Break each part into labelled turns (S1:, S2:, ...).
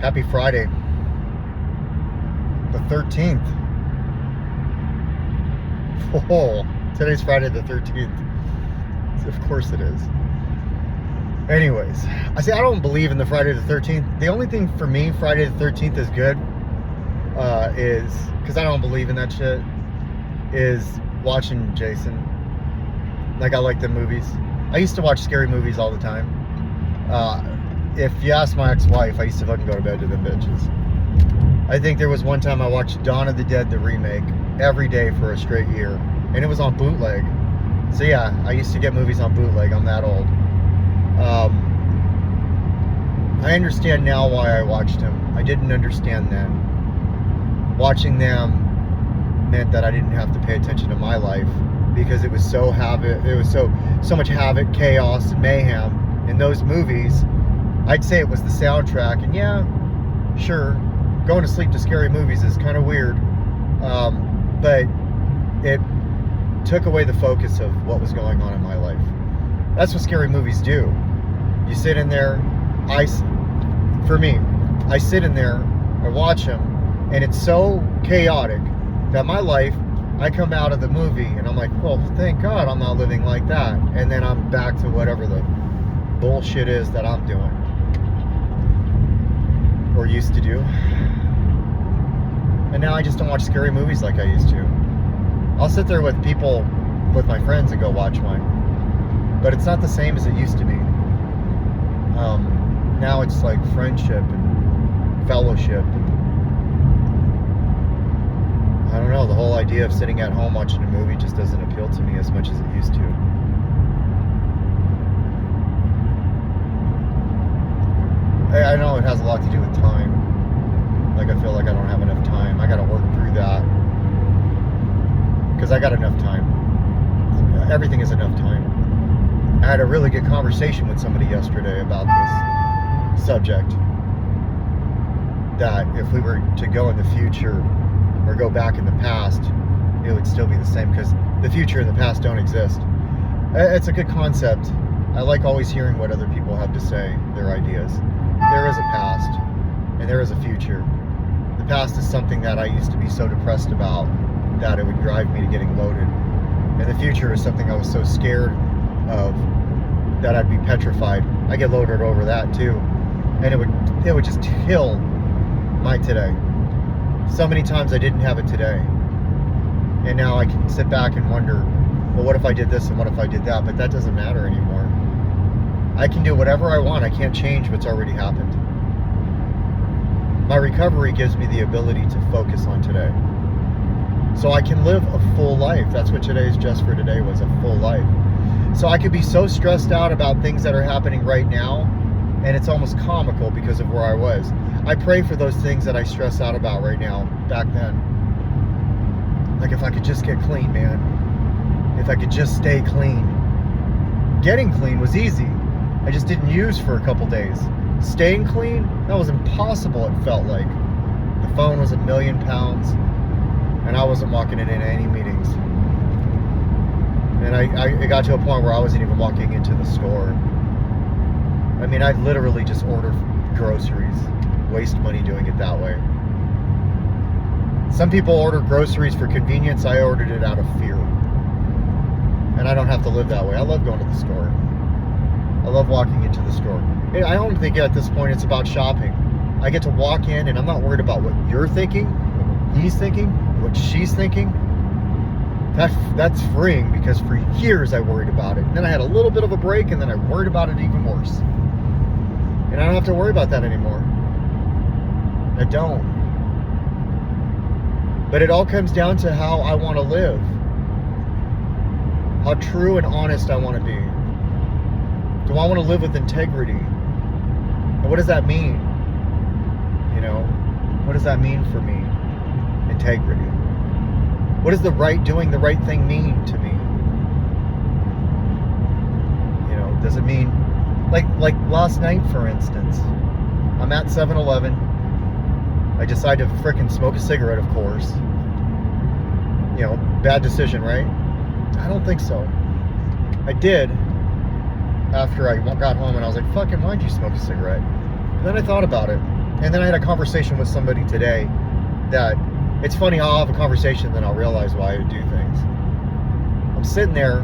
S1: Happy Friday, the 13th. Oh, today's Friday the 13th. Of course it is. Anyways, I don't believe in the Friday the 13th. The only thing for me, Friday the 13th is good, is, because I don't believe in that shit, is watching Jason. Like, I like the movies. I used to watch scary movies all the time. If you ask my ex-wife, I used to fucking go to bed to them bitches. I think there was one time I watched Dawn of the Dead, the remake, every day for a straight year. And it was on bootleg. So yeah, I used to get movies on bootleg. I'm that old. I understand now why I watched them. I didn't understand then. Watching them meant that I didn't have to pay attention to my life, because it was so much havoc, chaos, and mayhem in those movies. I'd say it was the soundtrack, and yeah, sure, going to sleep to scary movies is kind of weird, but it took away the focus of what was going on in my life. That's what scary movies do. You sit in there, I sit in there, I watch them, and it's so chaotic that my life, I come out of the movie and I'm like, well, thank God I'm not living like that. And then I'm back to whatever the bullshit is that I'm doing or used to do. And now I just don't watch scary movies like I used to. I'll sit there with my friends, and go watch one. But it's not the same as it used to be. Now it's like friendship and fellowship. I don't know, the whole idea of sitting at home watching a movie just doesn't appeal to me as much as it used to. I know it has a lot to do with time. Like, I feel like I don't have enough time. I gotta work through that. Because I got enough time. Everything is enough time. I had a really good conversation with somebody yesterday about this subject. That if we were to go in the future or go back in the past, it would still be the same, because the future and the past don't exist. It's a good concept. I like always hearing what other people have to say, their ideas. There is a past and there is a future. The past is something that I used to be so depressed about that it would drive me to getting loaded. And the future is something I was so scared of that I'd be petrified. I get loaded over that too. And it would just kill my today. So many times I didn't have it today. And now I can sit back and wonder, well, what if I did this and what if I did that? But that doesn't matter anymore. I can do whatever I want. I can't change what's already happened. My recovery gives me the ability to focus on today. So I can live a full life. That's what today's Just for Today was, a full life. So I could be so stressed out about things that are happening right now, and it's almost comical because of where I was. I pray for those things that I stress out about right now, back then. Like, if I could just get clean, man. If I could just stay clean. Getting clean was easy. I just didn't use for a couple days. Staying clean, that was impossible, it felt like. The phone was 1,000,000 pounds, and I wasn't walking into any meetings. And I got to a point where I wasn't even walking into the store. I mean, I'd literally just order groceries, waste money doing it that way. Some people order groceries for convenience. I ordered it out of fear. And I don't have to live that way. I love going to the store. I love walking into the store. I don't think at this point it's about shopping. I get to walk in and I'm not worried about what you're thinking, what he's thinking, what she's thinking. That's freeing, because for years I worried about it. And then I had a little bit of a break, and then I worried about it even worse. And I don't have to worry about that anymore. I don't. But it all comes down to how I want to live. How true and honest I want to be. Do I want to live with integrity? And what does that mean? You know, what does that mean for me? Integrity. What does doing the right thing mean to me? You know, does it mean, like last night, for instance, I'm at 7-Eleven. I decide to frickin' smoke a cigarette, of course. You know, bad decision, right? I don't think so. I did after I got home, and I was like, fucking, why'd you smoke a cigarette? And then I thought about it. And then I had a conversation with somebody today that, it's funny, I'll have a conversation, then I'll realize why I do things. I'm sitting there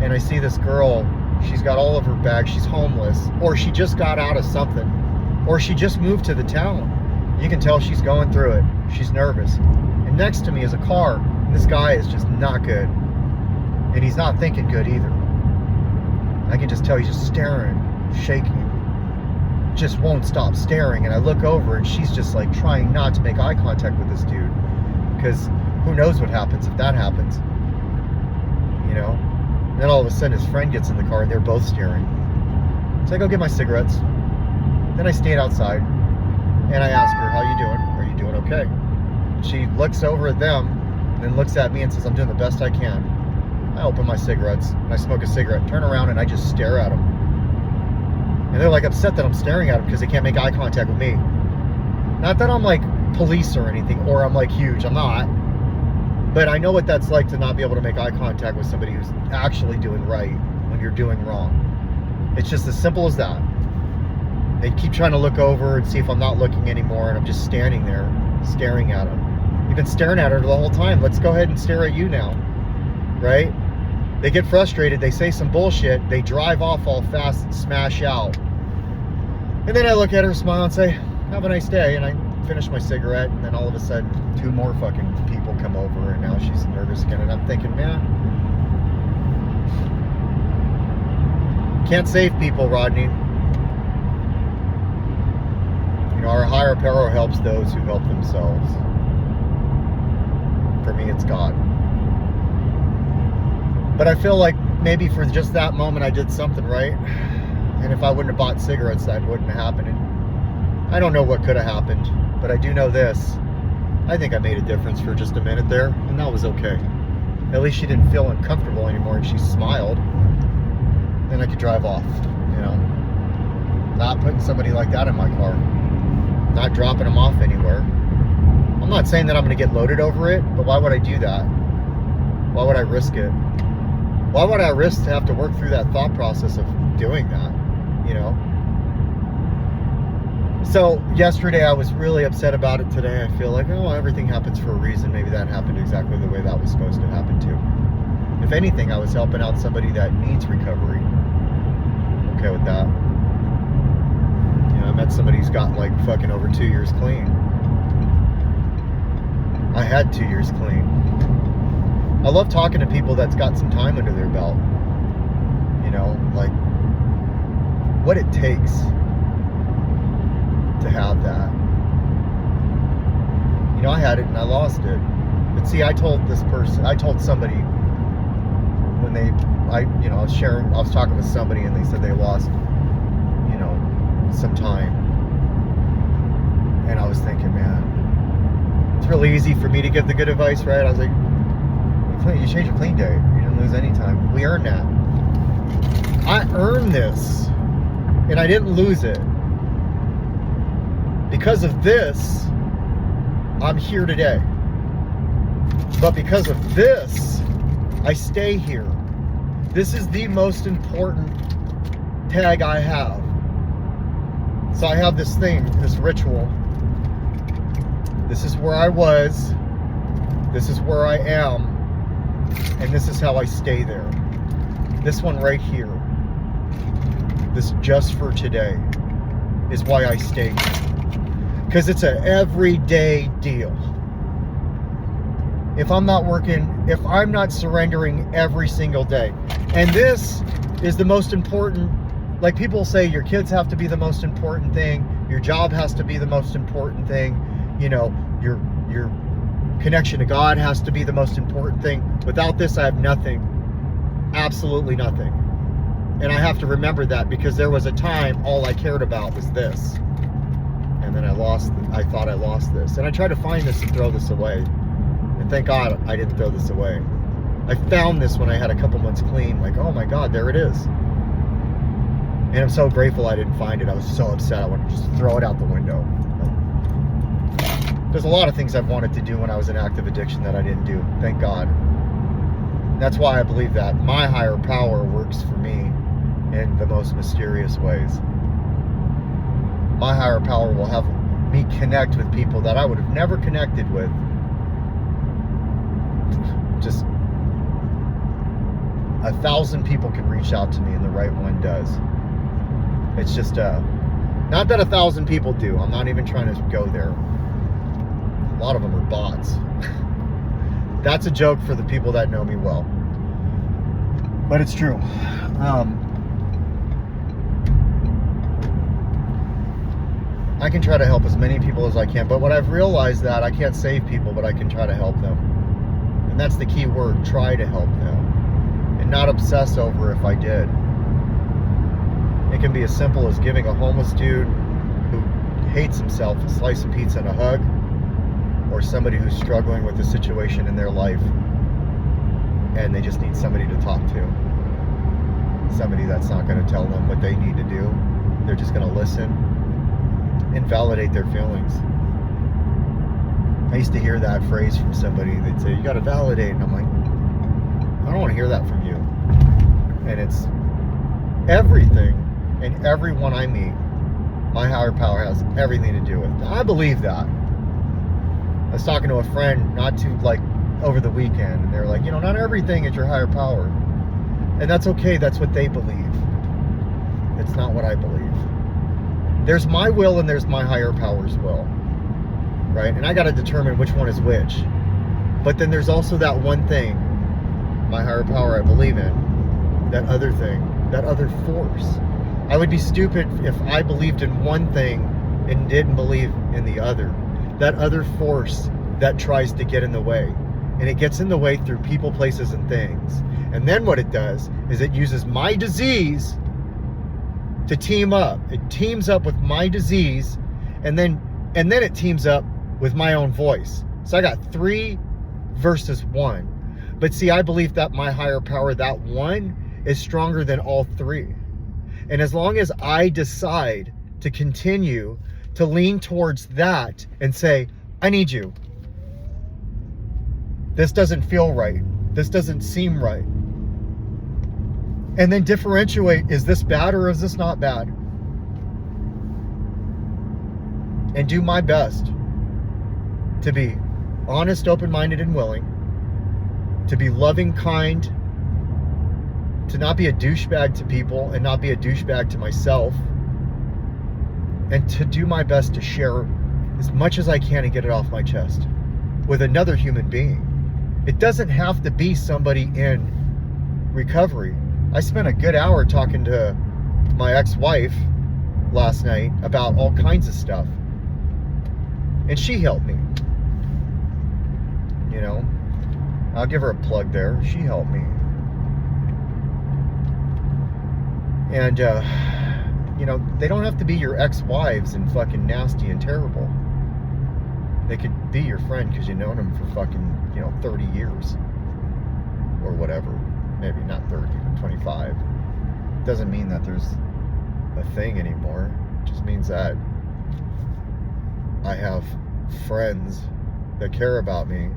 S1: and I see this girl, she's got all of her bags, she's homeless, or she just got out of something, or she just moved to the town. You can tell she's going through it. She's nervous. And next to me is a car, and this guy is just not good. And he's not thinking good either. I can just tell he's just staring, shaking, just won't stop staring. And I look over and she's just like trying not to make eye contact with this dude, because who knows what happens if that happens, you know? And then all of a sudden his friend gets in the car and they're both staring. So I go get my cigarettes. Then I stayed outside and I ask her, how you doing? Are you doing okay? And she looks over at them and then looks at me and says, I'm doing the best I can. I open my cigarettes and I smoke a cigarette, turn around and I just stare at them. And they're like upset that I'm staring at them because they can't make eye contact with me. Not that I'm like police or anything, or I'm like huge, I'm not. But I know what that's like to not be able to make eye contact with somebody who's actually doing right when you're doing wrong. It's just as simple as that. They keep trying to look over and see if I'm not looking anymore, and I'm just standing there staring at them. You've been staring at her the whole time. Let's go ahead and stare at you now, right? They get frustrated, they say some bullshit, they drive off all fast and smash out. And then I look at her, smile, and say, have a nice day, and I finish my cigarette, and then all of a sudden, 2 more fucking people come over, and now she's nervous again, and I'm thinking, man, can't save people, Rodney. You know, our higher power helps those who help themselves. For me, it's God. But I feel like maybe for just that moment I did something right. And if I wouldn't have bought cigarettes, that wouldn't have happened. And I don't know what could have happened, but I do know this. I think I made a difference for just a minute there, and that was okay. At least she didn't feel uncomfortable anymore, and she smiled. Then I could drive off, you know. Not putting somebody like that in my car. Not dropping them off anywhere. I'm not saying that I'm going to get loaded over it, but why would I do that? Why would I risk it? Why would I risk to have to work through that thought process of doing that, you know? So yesterday I was really upset about it. Today I feel like, oh, everything happens for a reason. Maybe that happened exactly the way that was supposed to happen too. If anything, I was helping out somebody that needs recovery. I'm okay with that. You know, I met somebody who's got like fucking over 2 years clean. I had 2 years clean. I love talking to people that's got some time under their belt. You know, like what it takes to have that. You know, I had it and I lost it. But see, I told somebody when I was talking with somebody and they said they lost, you know, some time. And I was thinking, man, it's really easy for me to give the good advice, right? I was like, you changed your clean date. You didn't lose any time. We earned that. I earned this, and I didn't lose it. Because of this, I'm here today. But because of this, I stay here. This is the most important tag I have. So I have this thing, this ritual. This is where I was. This is where I am. And this is how I stay there. This one right here, this just for today, is why I stay here. Because it's an everyday deal. If I'm not working, if I'm not surrendering every single day. And this is the most important, like people say your kids have to be the most important thing, your job has to be the most important thing, you know, your connection to God has to be the most important thing. Without this, I have nothing. Absolutely nothing. And I have to remember that because there was a time all I cared about was this. And then I thought I lost this. And I tried to find this and throw this away. And thank God I didn't throw this away. I found this when I had a couple months clean. Like, oh my God, there it is. And I'm so grateful I didn't find it. I was so upset. I wanted to just throw it out the window. There's a lot of things I've wanted to do when I was in active addiction that I didn't do. Thank God. That's why I believe that my higher power works for me in the most mysterious ways. My higher power will have me connect with people that I would have never connected with. Just 1,000 people can reach out to me and the right one does. It's just not that 1,000 people do. I'm not even trying to go there. A lot of them are bots. That's a joke for the people that know me well. But it's true. I can try to help as many people as I can, but what I've realized that I can't save people, but I can try to help them. And that's the key word, try to help them. And not obsess over if I did. It can be as simple as giving a homeless dude who hates himself a slice of pizza and a hug, or somebody who's struggling with a situation in their life and they just need somebody to talk to. Somebody that's not going to tell them what they need to do. They're just going to listen and validate their feelings. I used to hear that phrase from somebody. They'd say, you got to validate. And I'm like, I don't want to hear that from you. And it's everything and everyone I meet, my higher power has everything to do with. I believe that. I was talking to a friend not too over the weekend, and they're like, not everything is your higher power. And that's okay, that's what they believe. It's not what I believe. There's my will and there's my higher power's will. Right? And I gotta determine which one is which. But then there's also that one thing, my higher power I believe in, that other thing, that other force. I would be stupid if I believed in one thing and didn't believe in the other. That other force that tries to get in the way. And it gets in the way through people, places, and things. And then what it does is it uses my disease to team up. It teams up with my disease, and then it teams up with my own voice. So I got 3 versus 1. But see, I believe that my higher power, that one, is stronger than all 3. And as long as I decide to continue to lean towards that and say, I need you. This doesn't feel right. This doesn't seem right. And then differentiate, is this bad or is this not bad? And do my best to be honest, open-minded, and willing, to be loving, kind, to not be a douchebag to people and not be a douchebag to myself, and to do my best to share as much as I can and get it off my chest with another human being. It doesn't have to be somebody in recovery. I spent a good hour talking to my ex-wife last night about all kinds of stuff. And she helped me. I'll give her a plug there. She helped me. And, they don't have to be your ex-wives and fucking nasty and terrible. They could be your friend because you've known them for fucking, 30 years. Or whatever. Maybe not 30, but 25. Doesn't mean that there's a thing anymore. It just means that I have friends that care about me,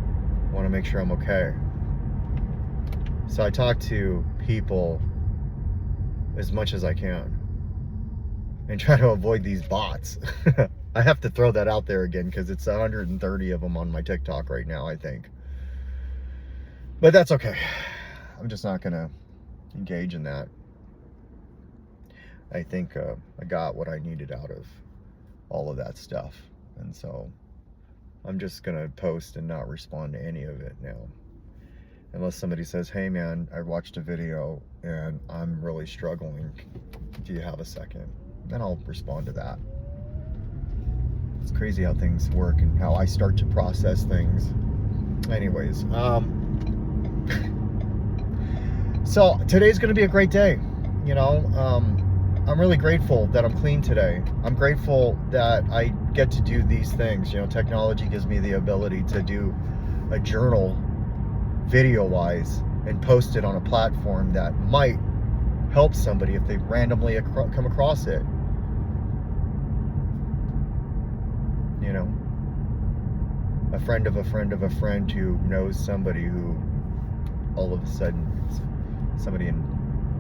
S1: want to make sure I'm okay. So I talk to people as much as I can and try to avoid these bots. I have to throw that out there again because it's 130 of them on my TikTok right now, I think. But that's okay. I'm just not going to engage in that. I think I got what I needed out of all of that stuff. And so I'm just going to post and not respond to any of it now. Unless somebody says, hey man, I watched a video and I'm really struggling. Do you have a second? Then I'll respond to that. It's crazy how things work and how I start to process things. Anyways, so today's going to be a great day. I'm really grateful that I'm clean today. I'm grateful that I get to do these things. Technology gives me the ability to do a journal video-wise and post it on a platform that might help somebody if they randomly come across it. A friend of a friend of a friend who knows somebody who all of a sudden somebody in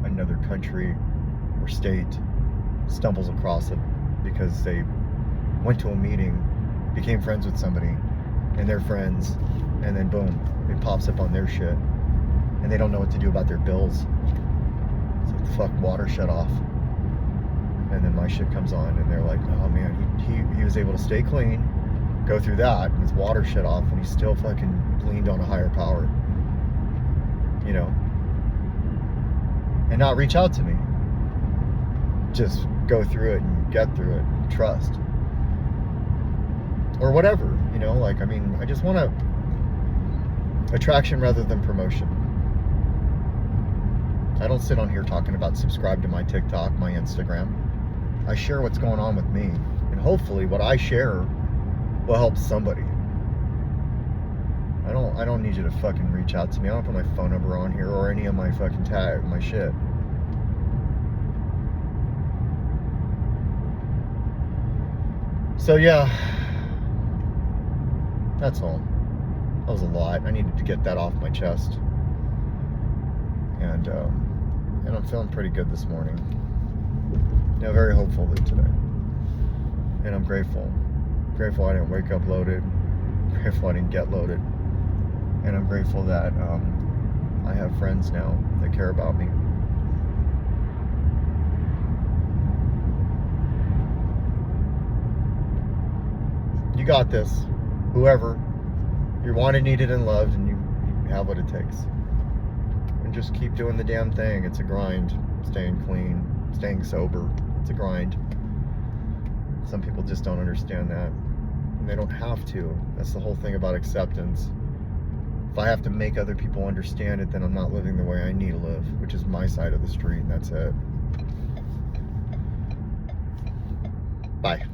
S1: another country or state stumbles across it because they went to a meeting, became friends with somebody, and they're friends, and then boom, it pops up on their shit, and they don't know what to do about their bills. It's like, the fuck, water shut off. And then my shit comes on, and they're like, oh man, he was able to stay clean, go through that, and his water shut off, and he still fucking leaned on a higher power. You know? And not reach out to me. Just go through it and get through it and trust. Or whatever, you know? Like, I mean, I just want attraction rather than promotion. I don't sit on here talking about subscribe to my TikTok, my Instagram. I share what's going on with me. And hopefully what I share will help somebody. I don't need you to fucking reach out to me. I don't put my phone number on here or any of my fucking tag, my shit. So yeah, that's all. That was a lot. I needed to get that off my chest. And I'm feeling pretty good this morning. Yeah, very hopeful today. And I'm grateful. Grateful I didn't wake up loaded. Grateful I didn't get loaded. And I'm grateful that I have friends now that care about me. You got this. Whoever. You're wanted, needed, and loved, and you have what it takes. And just keep doing the damn thing. It's a grind. Staying clean, staying sober. It's a grind. Some people just don't understand that. And they don't have to. That's the whole thing about acceptance. If I have to make other people understand it, then I'm not living the way I need to live, which is my side of the street, and that's it. Bye.